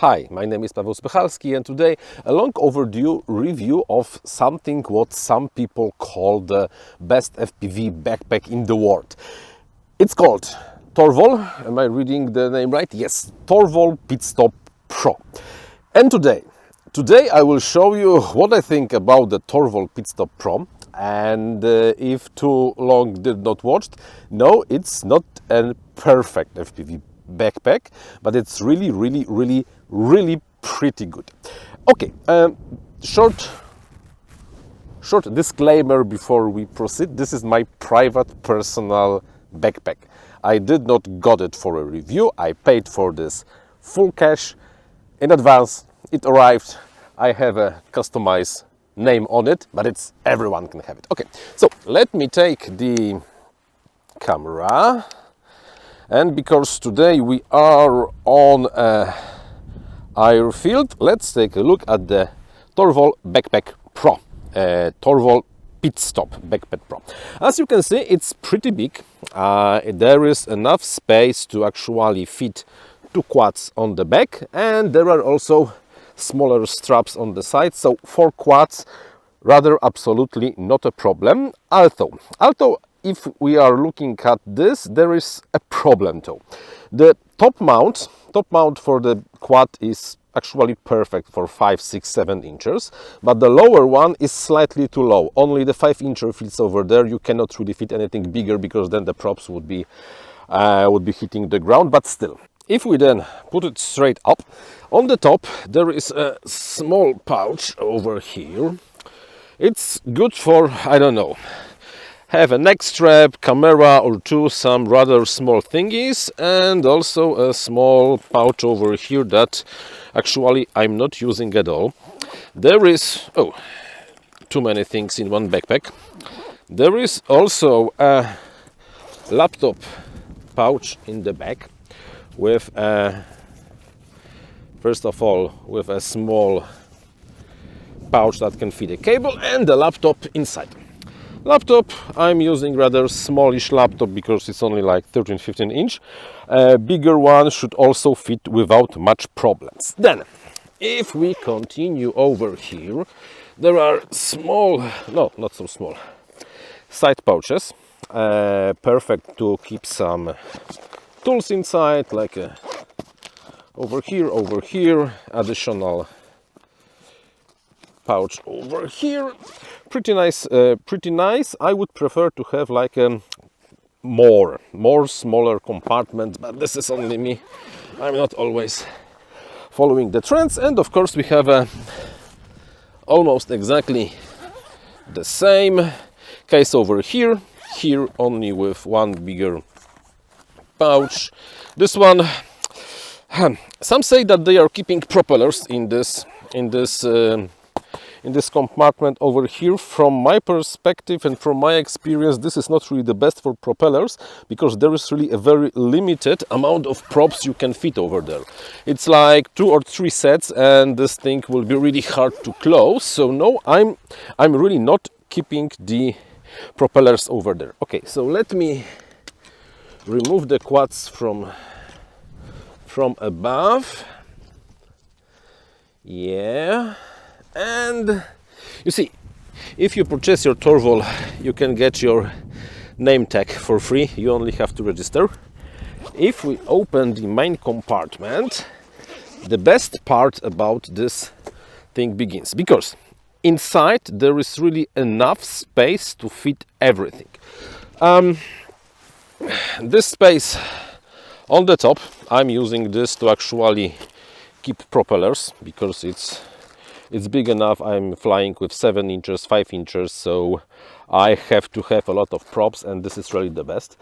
Hi, my name is Paweł Spychalski and today a long overdue review of something what some people call the best FPV backpack in the world. It's called Torvol, am I reading the name right? Yes, Torvol Pitstop Pro. And today I will show you what I think about the Torvol Pitstop Pro. And if too long did not watch, no, it's not a perfect FPV backpack, but it's really pretty good. Okay, short disclaimer before we proceed. This is my private personal backpack. I did not got it for a review. I paid for this full cash in advance. It arrived. I have a customized name on it, but it's everyone can have it. Okay, so let me take the camera. And because today we are on an airfield, let's take a look at the Torvol Backpack Pro, Torvol Pitstop Backpack Pro. As you can see, it's pretty big. There is enough space to actually fit 2 quads on the back, and there are also smaller straps on the side, so 4 quads, rather absolutely not a problem. Although if we are looking at this, there is a problem though. The top mount for the quad is actually perfect for 5, 6, 7 inches, but the lower one is slightly too low. Only the 5-incher fits over there. You cannot really fit anything bigger because then the props would be hitting the ground. But still, if we then put it straight up, on the top there is a small pouch over here. It's good for, I don't know, have a neck strap, camera or two, some rather small thingies, and also a small pouch over here that actually I'm not using at all. There is, too many things in one backpack. There is also a laptop pouch in the back with first of all with a small pouch that can fit a cable and the laptop inside. Laptop, I'm using rather smallish laptop because it's only like 13-15 inch. Bigger one should also fit without much problems. Then, if we continue over here, there are small, no, not so small, side pouches. Perfect to keep some tools inside, like over here, additional pouch over here. Pretty nice. I would prefer to have like a more smaller compartment, but this is only me. I'm not always following the trends. And of course we have almost exactly the same case over here only with one bigger pouch. This one, some say that they are keeping propellers in this compartment over here. From my perspective and from my experience, this is not really the best for propellers because there is really a very limited amount of props you can fit over there. It's like 2 or 3 sets and this thing will be really hard to close. So no, I'm really not keeping the propellers over there. Okay, so let me remove the quads from above. Yeah. And you see, if you purchase your Torvol, you can get your name tag for free. You only have to register. If we open the main compartment, the best part about this thing begins, because inside there is really enough space to fit everything. This space on the top, I'm using this to actually keep propellers because it's big enough. I'm flying with 7 inches, 5 inches, so I have to have a lot of props, and this is really the best.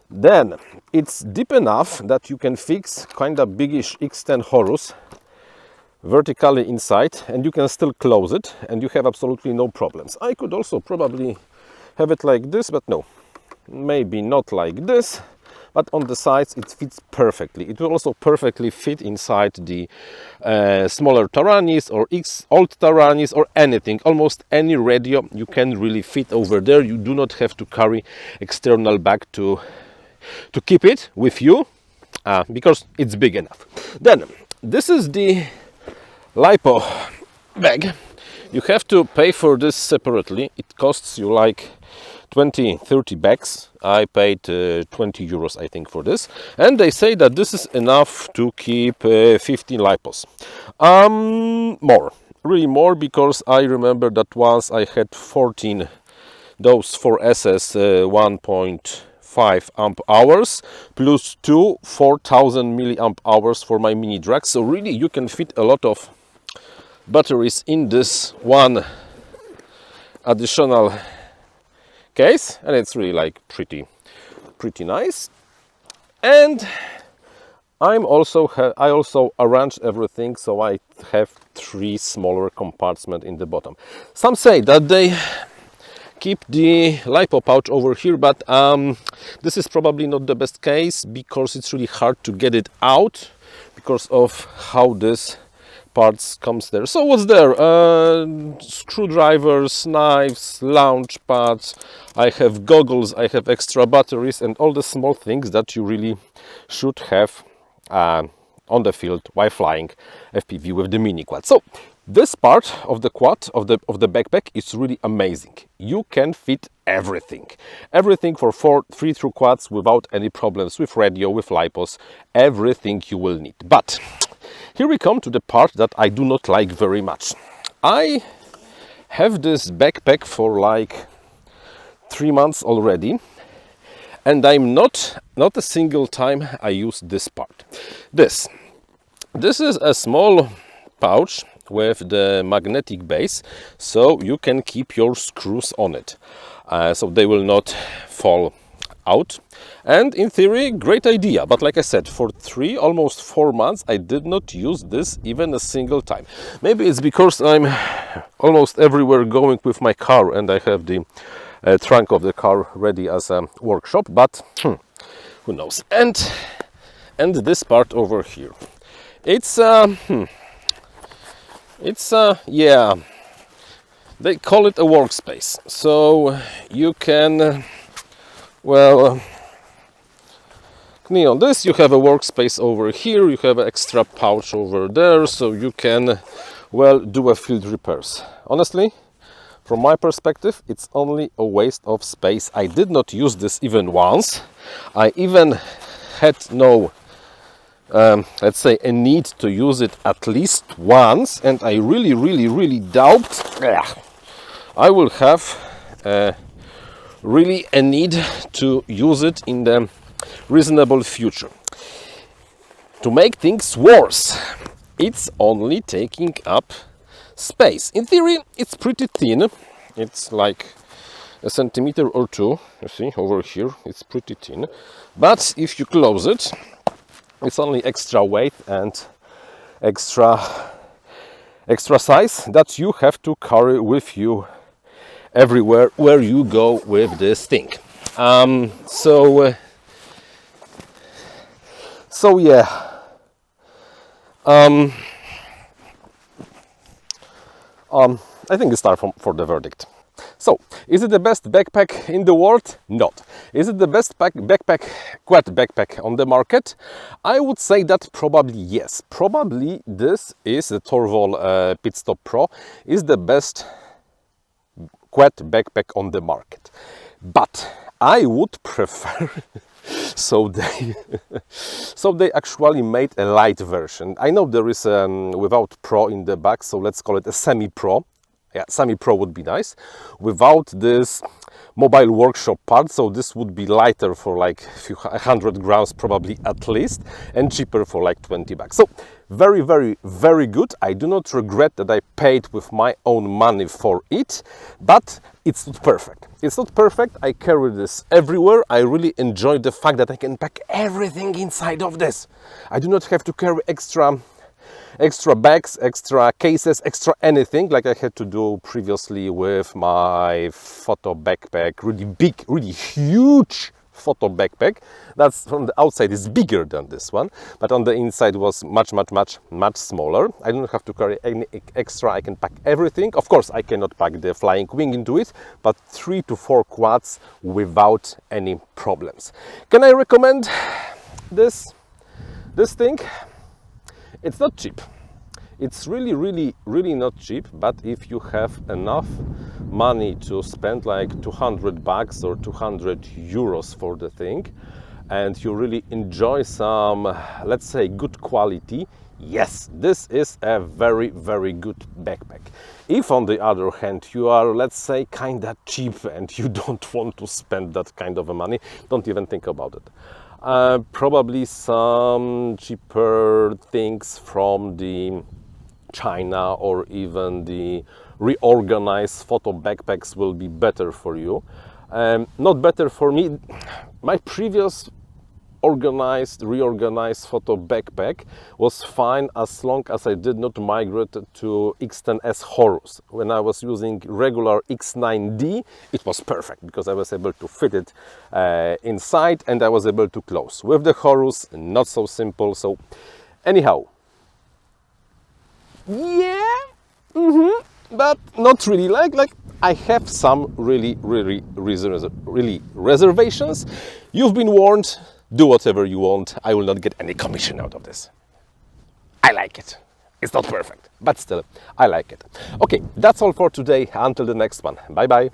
Then it's deep enough that you can fix kind of biggish X10 Horus vertically inside, and you can still close it, and you have absolutely no problems. I could also probably have it like this, but no, maybe not like this. But on the sides it fits perfectly. It will also perfectly fit inside the smaller Taranis or old Taranis or anything. Almost any radio you can really fit over there. You do not have to carry external bag to keep it with you because it's big enough. Then this is the lipo bag. You have to pay for this separately. It costs you like 20-30 bags. I paid 20 euros, I think, for this, and they say that this is enough to keep 15 lipos. More, really more, because I remember that once I had 14 those for SS 1.5 amp hours plus 4,000 milliamp hours for my mini drag. So really you can fit a lot of batteries in this one additional case, and it's really like pretty nice. And I also arranged everything so I have 3 smaller compartments in the bottom. Some say that they keep the lipo pouch over here, but this is probably not the best case because it's really hard to get it out because of how this parts comes there. So what's there? Screwdrivers, knives, launch pads, I have goggles, I have extra batteries, and all the small things that you really should have on the field while flying FPV with the mini quad. So this part of the quad, of the backpack, is really amazing. You can fit everything for 3 through quads without any problems with radio, with lipos, everything you will need. But here we come to the part that I do not like very much. I have this backpack for like 3 months already, and I'm not a single time I use this part. This is a small pouch with the magnetic base, so you can keep your screws on it, so they will not fall out. And in theory, great idea, but like I said, for almost 4 months I did not use this even a single time. Maybe it's because I'm almost everywhere going with my car and I have the trunk of the car ready as a workshop, but who knows. And this part over here, yeah, they call it a workspace, so you can well, on this you have a workspace over here, you have an extra pouch over there, so you can well do a field repairs. Honestly, from my perspective, it's only a waste of space. I did not use this even once. I even had no let's say a need to use it at least once, and I really doubt I will have really a need to use it in the reasonable future. To make things worse, it's only taking up space. In theory, it's pretty thin. It's like a centimeter or 2. You see over here, it's pretty thin. But if you close it, it's only extra weight and extra size that you have to carry with you everywhere where you go with this thing. So yeah, I think it's time for the verdict. So, is it the best backpack in the world? Not. Is it the best quad backpack on the market? I would say that probably yes. Probably this is the Torvol Pitstop Pro is the best quad backpack on the market. But I would prefer so they actually made a light version. I know there is without Pro in the back, so let's call it a semi-pro. Yeah, semi-pro would be nice, without this mobile workshop part, so this would be lighter for like a few 100 grams probably at least, and cheaper for like 20 bucks. So very good. I do not regret that I paid with my own money for it, but it's not perfect. It's not perfect. I carry this everywhere. I really enjoy the fact that I can pack everything inside of this. I do not have to carry extra bags, extra cases, extra anything like I had to do previously with my photo backpack, really big, really huge photo backpack. That's from the outside is bigger than this one, but on the inside was much smaller. I don't have to carry any extra. I can pack everything. Of course, I cannot pack the flying wing into it, but 3 to 4 quads without any problems. Can I recommend this thing? It's not cheap. It's really not cheap, but if you have enough money to spend like $200 or 200 euros for the thing, and you really enjoy some, let's say, good quality, yes, this is a very good backpack. If on the other hand you are, let's say, kinda cheap and you don't want to spend that kind of money, don't even think about it. Probably some cheaper things from the China or even the reorganized photo backpacks will be better for you. Not better for me. My previous reorganized photo backpack was fine as long as I did not migrate to X10S Horus. When I was using regular X9D, it was perfect because I was able to fit it inside and I was able to close. With the Horus, not so simple. So anyhow, yeah, but not really. Like I have some really reservations. You've been warned. Do whatever you want. I will not get any commission out of this. I like it. It's not perfect, but still, I like it. Okay, that's all for today. Until the next one. Bye bye.